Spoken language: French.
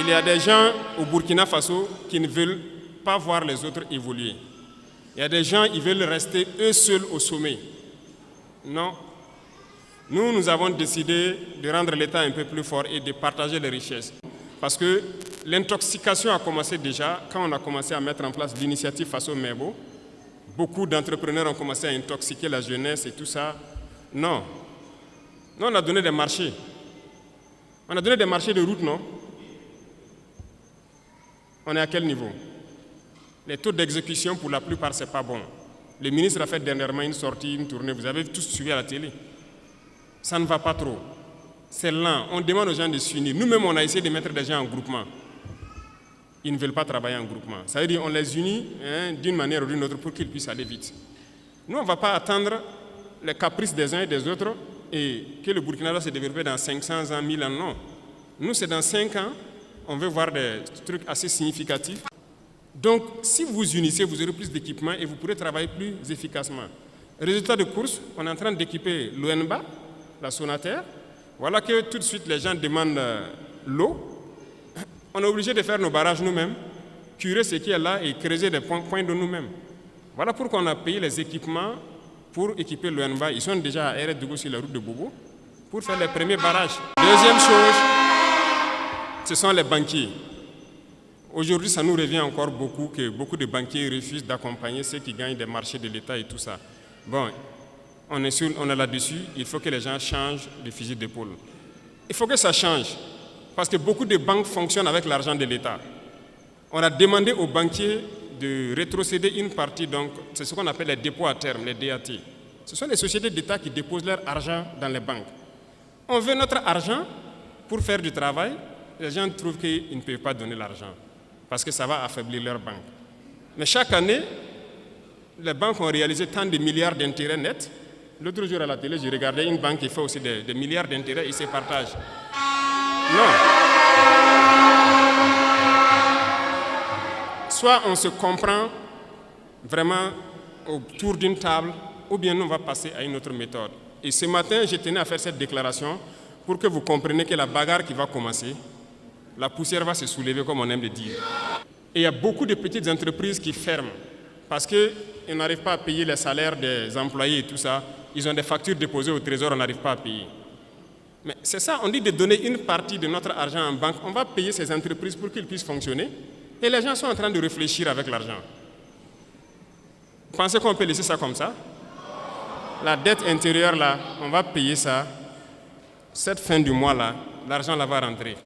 Il y a des gens au Burkina Faso qui ne veulent pas voir les autres évoluer. Il y a des gens qui veulent rester eux seuls au sommet. Non. Nous avons décidé de rendre l'État un peu plus fort et de partager les richesses. Parce que l'intoxication a commencé déjà quand on a commencé à mettre en place l'initiative Faso Mebo. Beaucoup d'entrepreneurs ont commencé à intoxiquer la jeunesse et tout ça. Non. Nous, on a donné des marchés. On a donné des marchés de route, non? On est à quel niveau? Les taux d'exécution, pour la plupart, ce n'est pas bon. Le ministre a fait dernièrement une sortie, une tournée, vous avez tous suivi à la télé. Ça ne va pas trop. C'est lent. On demande aux gens de s'unir. Nous-mêmes, on a essayé de mettre des gens en groupement. Ils ne veulent pas travailler en groupement. Ça veut dire qu'on les unit d'une manière ou d'une autre pour qu'ils puissent aller vite. Nous, on ne va pas attendre les caprices des uns et des autres et que le Burkina va se développer dans 500 ans, 1000 ans. Non. Nous, c'est dans 5 ans, on veut voir des trucs assez significatifs. Donc, si vous vous unissez, vous aurez plus d'équipements et vous pourrez travailler plus efficacement. Résultat de course, on est en train d'équiper l'ONBA, la Sonaterre. Voilà que tout de suite, les gens demandent l'eau. On est obligé de faire nos barrages nous-mêmes, curer ce qui est là et creuser des points de nous-mêmes. Voilà pourquoi on a payé les équipements pour équiper l'ONBA. Ils sont déjà à RDougou sur la route de Bobo pour faire les premiers barrages. Deuxième chose, ce sont les banquiers. Aujourd'hui, ça nous revient encore beaucoup que beaucoup de banquiers refusent d'accompagner ceux qui gagnent des marchés de l'État et tout ça. Bon, on est là-dessus, il faut que les gens changent de fusil d'épaule. Il faut que ça change, parce que beaucoup de banques fonctionnent avec l'argent de l'État. On a demandé aux banquiers de rétrocéder une partie, donc c'est ce qu'on appelle les dépôts à terme, les DAT. Ce sont les sociétés d'État qui déposent leur argent dans les banques. On veut notre argent pour faire du travail, les gens trouvent qu'ils ne peuvent pas donner l'argent, parce que ça va affaiblir leur banque. Mais chaque année, les banques ont réalisé tant de milliards d'intérêts nets. L'autre jour à la télé, j'ai regardé une banque qui fait aussi des milliards d'intérêts et se partage. Non. Soit on se comprend vraiment autour d'une table, ou bien on va passer à une autre méthode. Et ce matin, je tenais à faire cette déclaration pour que vous compreniez que la bagarre qui va commencer, la poussière va se soulever, comme on aime le dire. Et il y a beaucoup de petites entreprises qui ferment parce qu'ils n'arrivent pas à payer les salaires des employés et tout ça. Ils ont des factures déposées au trésor, on n'arrive pas à payer. Mais c'est ça, on dit de donner une partie de notre argent en banque. On va payer ces entreprises pour qu'ils puissent fonctionner. Et les gens sont en train de réfléchir avec l'argent. Vous pensez qu'on peut laisser ça comme ça? La dette intérieure, là, on va payer ça. Cette fin du mois, là, l'argent là va rentrer.